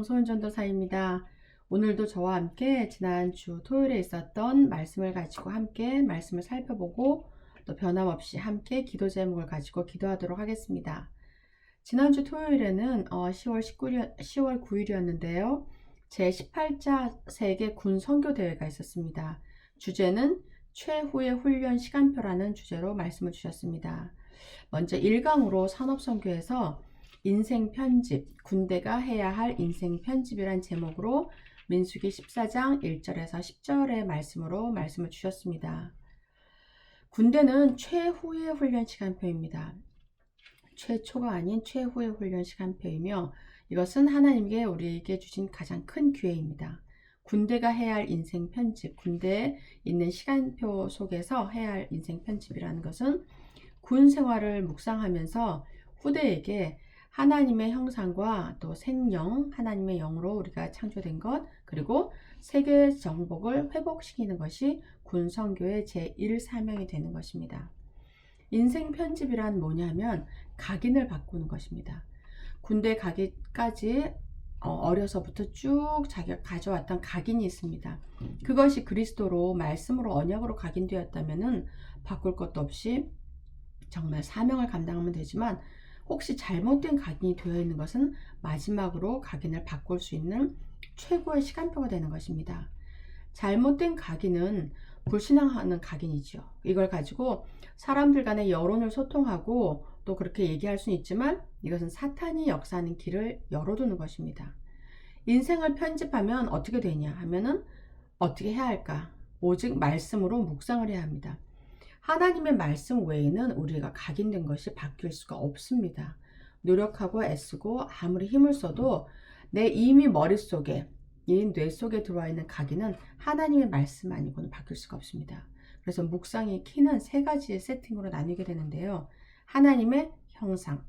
소은전도사입니다. 오늘도 저와 함께 지난주 토요일에 있었던 말씀을 가지고 함께 말씀을 살펴보고 또 변함없이 함께 기도 제목을 가지고 기도하도록 하겠습니다. 지난주 토요일에는 10월 9일이었는데요. 제18차 세계 군 선교 대회가 있었습니다. 주제는 최후의 훈련 시간표라는 주제로 말씀을 주셨습니다. 먼저 1강으로 산업선교에서 인생 편집, 군대가 해야 할 인생 편집이란 제목으로 민수기 14장 1절에서 10절의 말씀으로 말씀을 주셨습니다. 군대는 최후의 훈련 시간표입니다. 최초가 아닌 최후의 훈련 시간표이며 이것은 하나님께 우리에게 주신 가장 큰 기회입니다. 군대가 해야 할 인생 편집, 군대에 있는 시간표 속에서 해야 할 인생 편집이라는 것은 군 생활을 묵상하면서 후대에게 하나님의 형상과 또 생명, 하나님의 영으로 우리가 창조된 것, 그리고 세계 정복을 회복시키는 것이 군 선교의 제1사명이 되는 것입니다. 인생 편집이란 뭐냐면 각인을 바꾸는 것입니다. 군대 가기까지 어려서부터 쭉 자기가 가져왔던 각인이 있습니다. 그것이 그리스도로 말씀으로 언약으로 각인되었다면 바꿀 것도 없이 정말 사명을 감당하면 되지만 혹시 잘못된 각인이 되어 있는 것은 마지막으로 각인을 바꿀 수 있는 최고의 시간표가 되는 것입니다. 잘못된 각인은 불신앙하는 각인이죠. 이걸 가지고 사람들 간의 여론을 소통하고 또 그렇게 얘기할 수는 있지만 이것은 사탄이 역사하는 길을 열어두는 것입니다. 인생을 편집하면 어떻게 되냐 하면은 어떻게 해야 할까? 오직 말씀으로 묵상을 해야 합니다. 하나님의 말씀 외에는 우리가 각인된 것이 바뀔 수가 없습니다. 노력하고 애쓰고 아무리 힘을 써도 내 이미 머릿속에 이 뇌 속에 들어와 있는 각인은 하나님의 말씀 아니고는 바뀔 수가 없습니다. 그래서 묵상의 키는 세 가지의 세팅으로 나뉘게 되는데요. 하나님의 형상,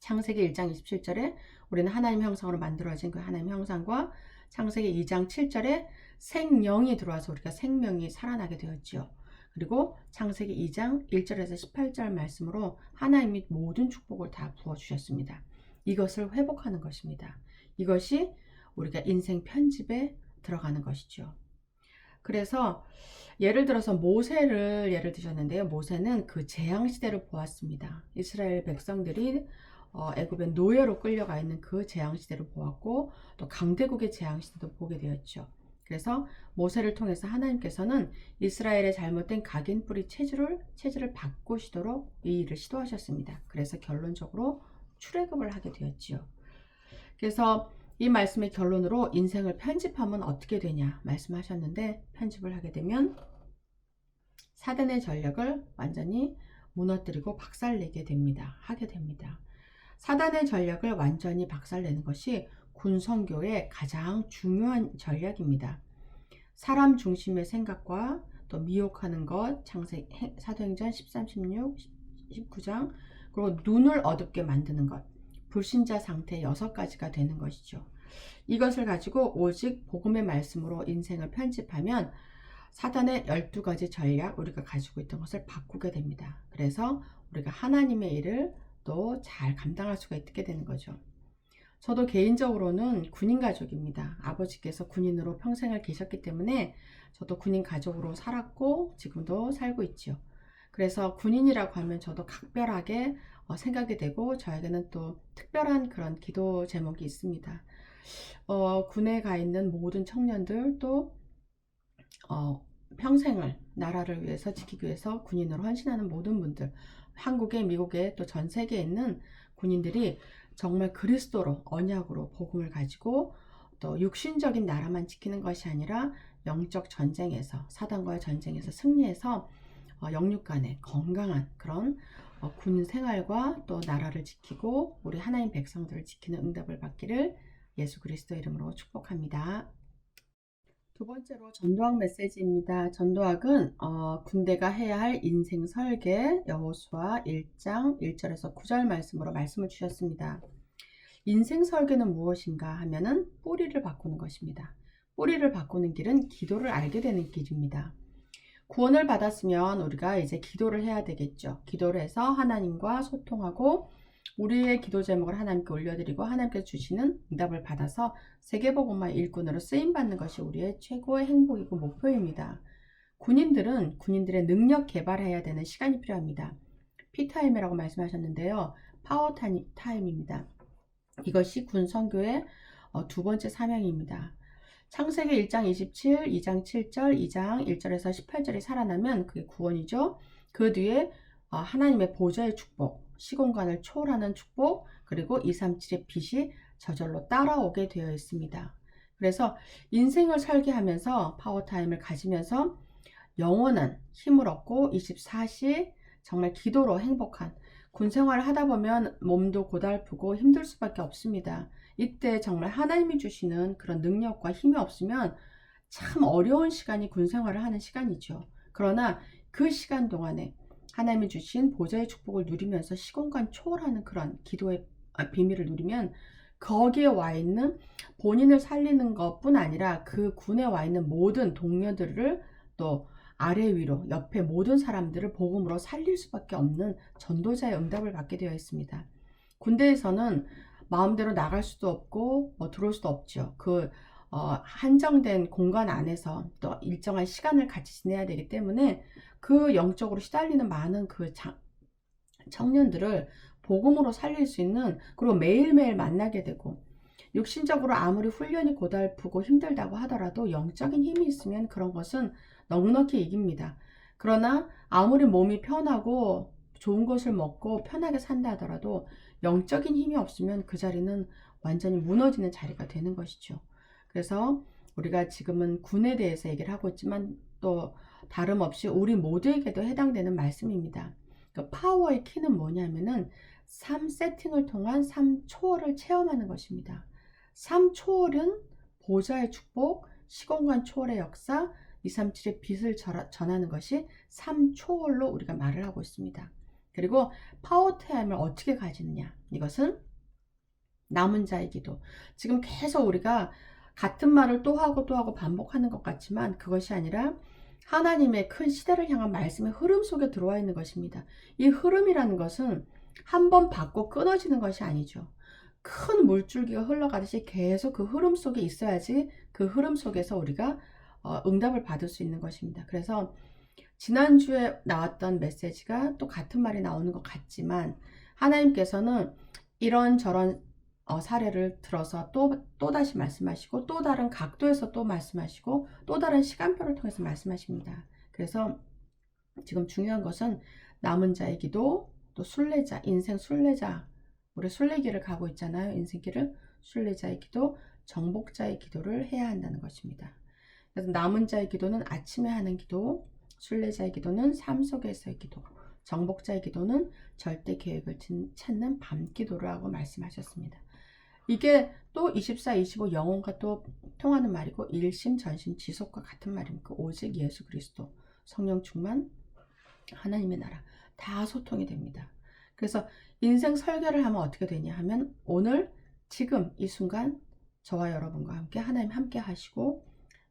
창세기 1장 27절에 우리는 하나님의 형상으로 만들어진 그 하나님의 형상과 창세기 2장 7절에 생명이 들어와서 우리가 생명이 살아나게 되었지요. 그리고 창세기 2장 1절에서 18절 말씀으로 하나님이 모든 축복을 다 부어주셨습니다. 이것을 회복하는 것입니다. 이것이 우리가 인생 편집에 들어가는 것이죠. 그래서 예를 들어서 모세를 예를 드셨는데요. 모세는 그 재앙시대를 보았습니다. 이스라엘 백성들이 애굽의 노예로 끌려가 있는 그 재앙시대를 보았고 또 강대국의 재앙시대도 보게 되었죠. 그래서 모세를 통해서 하나님께서는 이스라엘의 잘못된 각인 뿌리 체질을 바꾸시도록 이 일을 시도하셨습니다. 그래서 결론적으로 출애굽을 하게 되었지요. 그래서 이 말씀의 결론으로 인생을 편집하면 어떻게 되냐 말씀하셨는데, 편집을 하게 되면 사단의 전략을 완전히 무너뜨리고 박살내게 됩니다. 하게 됩니다. 사단의 전략을 완전히 박살내는 것이 군선교의 가장 중요한 전략입니다. 사람 중심의 생각과 또 미혹하는 것, 사도행전 13, 16, 19장, 그리고 눈을 어둡게 만드는 것, 불신자 상태 6가지가 되는 것이죠. 이것을 가지고 오직 복음의 말씀으로 인생을 편집하면 사단의 12가지 전략, 우리가 가지고 있던 것을 바꾸게 됩니다. 그래서 우리가 하나님의 일을 또 잘 감당할 수가 있게 되는 거죠. 저도 개인적으로는 군인 가족입니다. 아버지께서 군인으로 평생을 계셨기 때문에 저도 군인 가족으로 살았고 지금도 살고 있죠. 그래서 군인이라고 하면 저도 각별하게 생각이 되고 저에게는 또 특별한 그런 기도 제목이 있습니다. 군에 가 있는 모든 청년들 또 평생을 나라를 위해서 지키기 위해서 군인으로 헌신하는 모든 분들, 한국에 미국에 또 전 세계에 있는 군인들이 정말 그리스도로 언약으로 복음을 가지고 또 육신적인 나라만 지키는 것이 아니라 영적 전쟁에서 사단과의 전쟁에서 승리해서 영육 간의 건강한 그런 군 생활과 또 나라를 지키고 우리 하나님 백성들을 지키는 응답을 받기를 예수 그리스도 이름으로 축복합니다. 두 번째로 전도학 메시지입니다. 전도학은 군대가 해야 할 인생 설계, 여호수아 1장 1절에서 9절 말씀으로 말씀을 주셨습니다. 인생 설계는 무엇인가 하면은 뿌리를 바꾸는 것입니다. 뿌리를 바꾸는 길은 기도를 알게 되는 길입니다. 구원을 받았으면 우리가 이제 기도를 해야 되겠죠. 기도를 해서 하나님과 소통하고 우리의 기도 제목을 하나님께 올려드리고 하나님께서 주시는 응답을 받아서 세계복음화 일꾼으로 쓰임받는 것이 우리의 최고의 행복이고 목표입니다. 군인들은 군인들의 능력 개발해야 되는 시간이 필요합니다. 피타임이라고 말씀하셨는데요. 파워 타임입니다. 이것이 군 선교의 두 번째 사명입니다. 창세기 1장 27, 2장 7절, 2장 1절에서 18절이 살아나면 그게 구원이죠. 그 뒤에 하나님의 보좌의 축복, 시공간을 초월하는 축복, 그리고 237의 빛이 저절로 따라오게 되어 있습니다. 그래서 인생을 설계하면서 파워타임을 가지면서 영원한 힘을 얻고 24시 정말 기도로 행복한 군 생활을 하다 보면 몸도 고달프고 힘들 수밖에 없습니다. 이때 정말 하나님이 주시는 그런 능력과 힘이 없으면 참 어려운 시간이 군 생활을 하는 시간이죠. 그러나 그 시간 동안에 하나님이 주신 보좌의 축복을 누리면서 시공간 초월하는 그런 기도의 비밀을 누리면 거기에 와 있는 본인을 살리는 것뿐 아니라 그 군에 와 있는 모든 동료들을 또 아래 위로 옆에 모든 사람들을 복음으로 살릴 수밖에 없는 전도자의 응답을 받게 되어 있습니다. 군대에서는 마음대로 나갈 수도 없고 들어올 수도 없죠. 한정된 공간 안에서 또 일정한 시간을 같이 지내야 되기 때문에 그 영적으로 시달리는 많은 그 청년들을 복음으로 살릴 수 있는, 그리고 매일매일 만나게 되고, 육신적으로 아무리 훈련이 고달프고 힘들다고 하더라도 영적인 힘이 있으면 그런 것은 넉넉히 이깁니다. 그러나 아무리 몸이 편하고 좋은 것을 먹고 편하게 산다 하더라도 영적인 힘이 없으면 그 자리는 완전히 무너지는 자리가 되는 것이죠. 그래서 우리가 지금은 군에 대해서 얘기를 하고 있지만 또 다름없이 우리 모두에게도 해당되는 말씀입니다. 그 파워의 키는 뭐냐면은 삶 세팅을 통한 삶 초월을 체험하는 것입니다. 삶 초월은 보좌의 축복, 시공간 초월의 역사, 237의 빛을 전하는 것이 삶 초월로 우리가 말을 하고 있습니다. 그리고 파워타임을 어떻게 가지느냐, 이것은 남은 자의 기도. 지금 계속 우리가 같은 말을 또 하고 또 하고 반복하는 것 같지만 그것이 아니라 하나님의 큰 시대를 향한 말씀의 흐름 속에 들어와 있는 것입니다. 이 흐름이라는 것은 한 번 받고 끊어지는 것이 아니죠. 큰 물줄기가 흘러가듯이 계속 그 흐름 속에 있어야지 그 흐름 속에서 우리가 응답을 받을 수 있는 것입니다. 그래서 지난주에 나왔던 메시지가 또 같은 말이 나오는 것 같지만 하나님께서는 이런저런 사례를 들어서 또다시 말씀하시고 또 다른 각도에서 또 말씀하시고 또 다른 시간표를 통해서 말씀하십니다. 그래서 지금 중요한 것은 남은 자의 기도, 또 순례자, 인생 순례자, 우리 순례길을 가고 있잖아요. 인생길을. 순례자의 기도, 정복자의 기도를 해야 한다는 것입니다. 그래서 남은 자의 기도는 아침에 하는 기도, 순례자의 기도는 삶 속에서의 기도, 정복자의 기도는 절대 계획을 찾는 밤 기도를 하고 말씀하셨습니다. 이게 또 24, 25 영혼과 또 통하는 말이고 일심, 전심, 지속과 같은 말입니다. 오직 예수 그리스도, 성령 충만, 하나님의 나라 다 소통이 됩니다. 그래서 인생 설계를 하면 어떻게 되냐 하면 오늘 지금 이 순간 저와 여러분과 함께 하나님 함께 하시고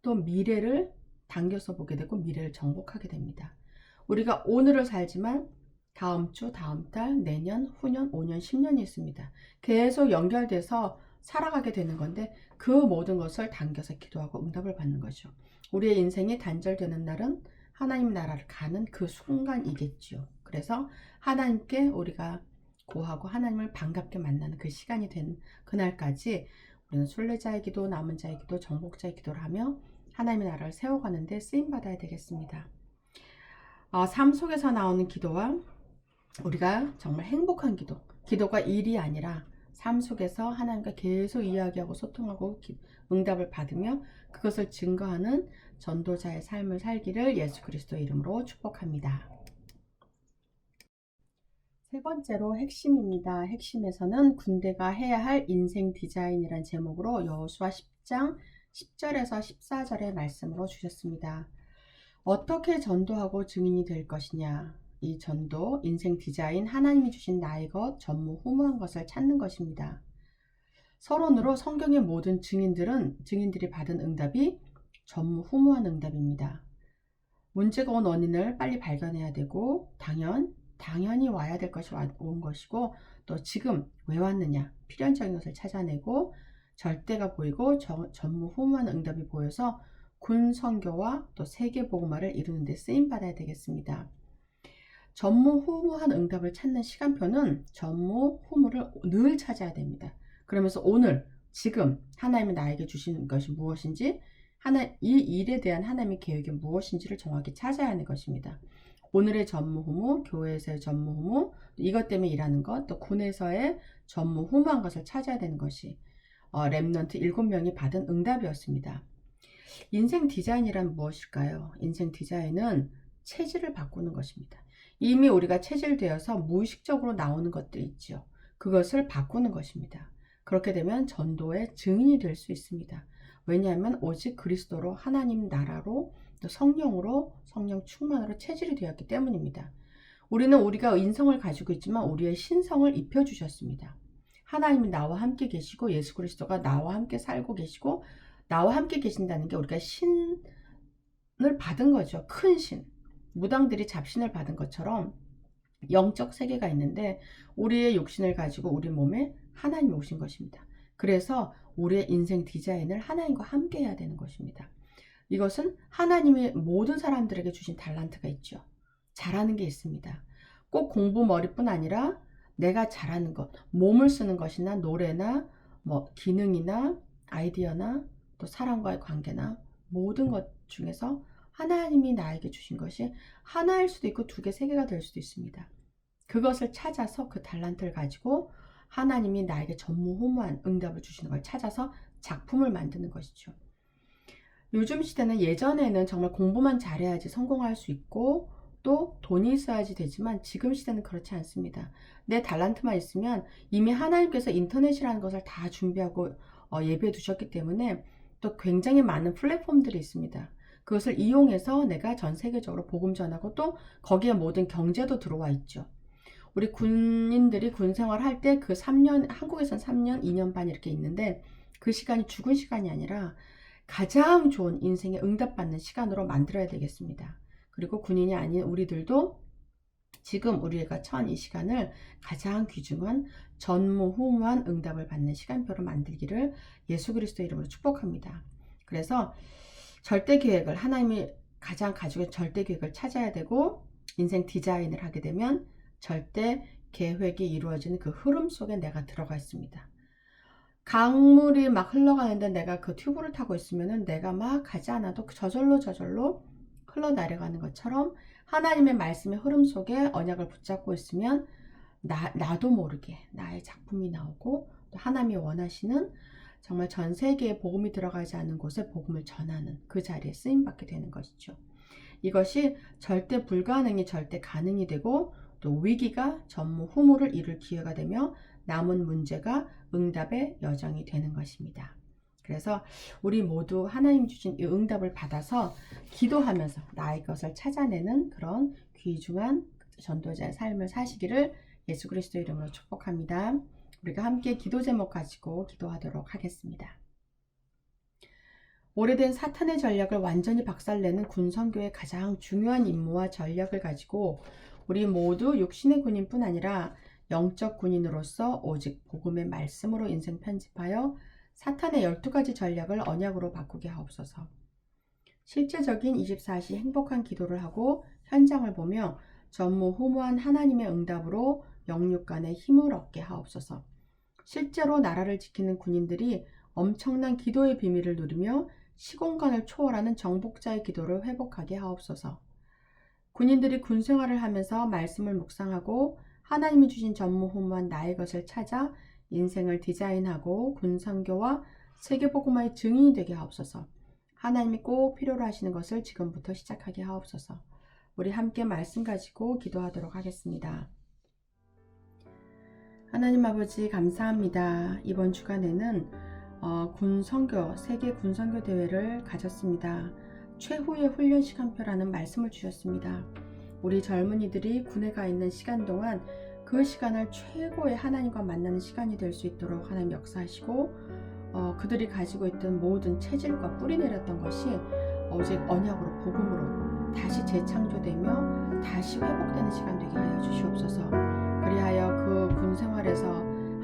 또 미래를 당겨서 보게 되고 미래를 정복하게 됩니다. 우리가 오늘을 살지만 다음 주, 다음 달, 내년, 후년, 5년, 10년이 있습니다. 계속 연결돼서 살아가게 되는 건데 그 모든 것을 당겨서 기도하고 응답을 받는 거죠. 우리의 인생이 단절되는 날은 하나님 나라를 가는 그 순간이겠죠. 그래서 하나님께 우리가 고하고 하나님을 반갑게 만나는 그 시간이 된 그날까지 우리는 순례자의 기도, 남은 자의 기도, 정복자의 기도를 하며 하나님의 나라를 세워가는데 쓰임받아야 되겠습니다. 삶 속에서 나오는 기도와 우리가 정말 행복한 기도, 기도가 일이 아니라 삶 속에서 하나님과 계속 이야기하고 소통하고 응답을 받으며 그것을 증거하는 전도자의 삶을 살기를 예수 그리스도의 이름으로 축복합니다. 세 번째로 핵심입니다. 핵심에서는 군대가 해야 할 인생 디자인이란 제목으로 여호수아 10장 10절에서 14절의 말씀으로 주셨습니다. 어떻게 전도하고 증인이 될 것이냐? 이 전도, 인생 디자인, 하나님이 주신 나의 것, 전무후무한 것을 찾는 것입니다. 서론으로 성경의 모든 증인들이 받은 응답이 전무후무한 응답입니다. 문제가 온 원인을 빨리 발견해야 되고 당연 당연히 와야 될 것이 온 것이고, 또 지금 왜 왔느냐, 필연적인 것을 찾아내고, 절대가 보이고 전무후무한 응답이 보여서 군 선교와 또 세계 복음화를 이루는 데 쓰임 받아야 되겠습니다. 전무후무한 응답을 찾는 시간표는 전무후무를 늘 찾아야 됩니다. 그러면서 오늘 지금 하나님이 나에게 주시는 것이 무엇인지, 이 일에 대한 하나님의 계획이 무엇인지를 정확히 찾아야 하는 것입니다. 오늘의 전무후무, 교회에서의 전무후무, 이것 때문에 일하는 것, 또 군에서의 전무후무한 것을 찾아야 되는 것이 렘넌트 7명이 받은 응답이었습니다. 인생 디자인이란 무엇일까요? 인생 디자인은 체질을 바꾸는 것입니다. 이미 우리가 체질되어서 무의식적으로 나오는 것들이 있죠. 그것을 바꾸는 것입니다. 그렇게 되면 전도의 증인이 될 수 있습니다. 왜냐하면 오직 그리스도로, 하나님 나라로, 또 성령으로, 성령 충만으로 체질이 되었기 때문입니다. 우리는 우리가 인성을 가지고 있지만 우리의 신성을 입혀주셨습니다. 하나님이 나와 함께 계시고 예수 그리스도가 나와 함께 살고 계시고 나와 함께 계신다는 게 우리가 신을 받은 거죠. 큰 신. 무당들이 잡신을 받은 것처럼 영적 세계가 있는데 우리의 육신을 가지고 우리 몸에 하나님이 오신 것입니다. 그래서 우리의 인생 디자인을 하나님과 함께 해야 되는 것입니다. 이것은 하나님이 모든 사람들에게 주신 달란트가 있죠. 잘하는 게 있습니다. 꼭 공부 머리뿐 아니라 내가 잘하는 것, 몸을 쓰는 것이나 노래나 기능이나 아이디어나 또 사람과의 관계나 모든 것 중에서 하나님이 나에게 주신 것이 하나일 수도 있고 2개, 3개가 될 수도 있습니다. 그것을 찾아서 그 달란트를 가지고 하나님이 나에게 전무후무한 응답을 주시는 걸 찾아서 작품을 만드는 것이죠. 요즘 시대는 예전에는 정말 공부만 잘해야지 성공할 수 있고 또 돈이 있어야지 되지만 지금 시대는 그렇지 않습니다. 내 달란트만 있으면 이미 하나님께서 인터넷이라는 것을 다 준비하고 예배해 두셨기 때문에 또 굉장히 많은 플랫폼들이 있습니다. 그것을 이용해서 내가 전 세계적으로 복음 전하고 또 거기에 모든 경제도 들어와 있죠. 우리 군인들이 군 생활할 때 그 3년, 한국에서는 3년, 2년 반 이렇게 있는데 그 시간이 죽은 시간이 아니라 가장 좋은 인생에 응답받는 시간으로 만들어야 되겠습니다. 그리고 군인이 아닌 우리들도 지금 우리가 처한 이 시간을 가장 귀중한 전무후무한 응답을 받는 시간표로 만들기를 예수 그리스도 이름으로 축복합니다. 그래서 절대 계획을, 하나님이 가장 가지고 있는 절대 계획을 찾아야 되고 인생 디자인을 하게 되면 절대 계획이 이루어지는 그 흐름 속에 내가 들어가 있습니다. 강물이 막 흘러가는데 내가 그 튜브를 타고 있으면은 내가 막 가지 않아도 저절로 흘러내려가는 것처럼 하나님의 말씀의 흐름 속에 언약을 붙잡고 있으면 나도 모르게 나의 작품이 나오고 또 하나님이 원하시는 정말 전 세계에 복음이 들어가지 않는 곳에 복음을 전하는 그 자리에 쓰임받게 되는 것이죠. 이것이 절대 불가능이 절대 가능이 되고 또 위기가 전무후무를 이룰 기회가 되며 남은 문제가 응답의 여정이 되는 것입니다. 그래서 우리 모두 하나님 주신 이 응답을 받아서 기도하면서 나의 것을 찾아내는 그런 귀중한 전도자의 삶을 사시기를 예수 그리스도 이름으로 축복합니다. 우리가 함께 기도 제목 가지고 기도하도록 하겠습니다. 오래된 사탄의 전략을 완전히 박살내는 군선교의 가장 중요한 임무와 전략을 가지고 우리 모두 육신의 군인뿐 아니라 영적 군인으로서 오직 복음의 말씀으로 인생 편집하여 사탄의 12가지 전략을 언약으로 바꾸게 하옵소서. 실제적인 24시 행복한 기도를 하고 현장을 보며 전무후무한 하나님의 응답으로 영육 간의 힘을 얻게 하옵소서. 실제로 나라를 지키는 군인들이 엄청난 기도의 비밀을 누리며 시공간을 초월하는 정복자의 기도를 회복하게 하옵소서. 군인들이 군생활을 하면서 말씀을 묵상하고 하나님이 주신 전무후무한 나의 것을 찾아 인생을 디자인하고 군선교와 세계복음화의 증인이 되게 하옵소서. 하나님이 꼭 필요로 하시는 것을 지금부터 시작하게 하옵소서. 우리 함께 말씀 가지고 기도하도록 하겠습니다. 하나님 아버지 감사합니다. 이번 주간에는 군선교, 세계 군선교 대회를 가졌습니다. 최후의 훈련 시간표라는 말씀을 주셨습니다. 우리 젊은이들이 군에 가 있는 시간 동안 그 시간을 최고의 하나님과 만나는 시간이 될 수 있도록 하나님 역사하시고 그들이 가지고 있던 모든 체질과 뿌리 내렸던 것이 오직 언약으로 복음으로 다시 재창조되며 다시 회복되는 시간 되게 하여 주시옵소서. 그리하여 그 군 생활에서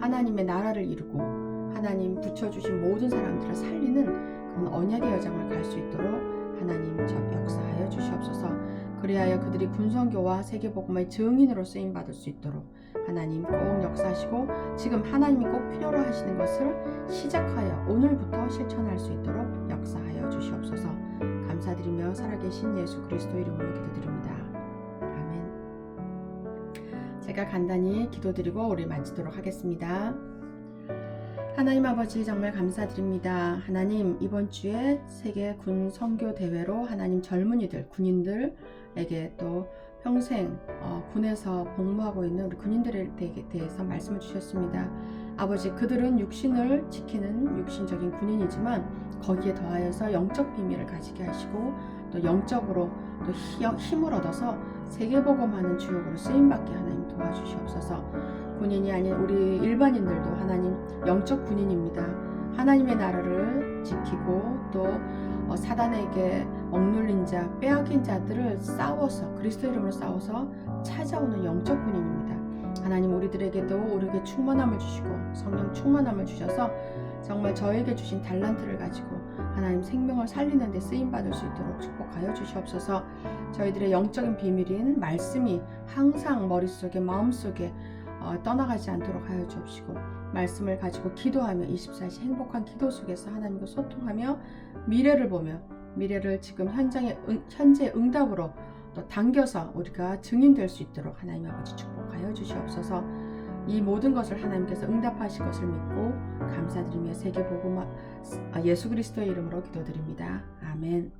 하나님의 나라를 이루고 하나님 붙여주신 모든 사람들을 살리는 그런 언약의 여정을 갈 수 있도록 하나님 역사하여 주시옵소서. 그리하여 그들이 군선교와 세계복음의 증인으로 쓰임받을 수 있도록 하나님 꼭 역사하시고 지금 하나님이 꼭 필요로 하시는 것을 시작하여 오늘부터 실천할 수 있도록 역사하여 주시옵소서. 감사드리며 살아계신 예수 그리스도 이름으로 기도드립니다. 아멘. 제가 간단히 기도드리고 우리 마치도록 하겠습니다. 하나님 아버지 정말 감사드립니다. 하나님 이번 주에 세계 군 선교 대회로 하나님 젊은이들 군인들에게 또 평생 군에서 복무하고 있는 우리 군인들에 대해서 말씀을 주셨습니다. 아버지 그들은 육신을 지키는 육신적인 군인이지만 거기에 더하여서 영적 비밀을 가지게 하시고 또 영적으로 또 힘을 얻어서 세계복음하는 주역으로 쓰임받게 하나님 도와주시옵소서. 군인이 아닌 우리 일반인들도 하나님 영적 군인입니다. 하나님의 나라를 지키고 또 사단에게 억눌린 자, 빼앗긴 자들을 싸워서 그리스도 이름으로 싸워서 찾아오는 영적 군인입니다. 하나님 우리들에게도 오르게 충만함을 주시고 성령 충만함을 주셔서 정말 저에게 주신 달란트를 가지고 하나님 생명을 살리는 데 쓰임받을 수 있도록 축복하여 주시옵소서. 저희들의 영적인 비밀인 말씀이 항상 머릿속에 마음속에 떠나가지 않도록 하여 주옵시고 말씀을 가지고 기도하며 24시 행복한 기도 속에서 하나님과 소통하며 미래를 보며 미래를 지금 현재 응답으로 또 당겨서 우리가 증인될 수 있도록 하나님 아버지 축복하여 주시옵소서. 이 모든 것을 하나님께서 응답하실 것을 믿고 감사드리며 세계복음 예수 그리스도의 이름으로 기도드립니다. 아멘.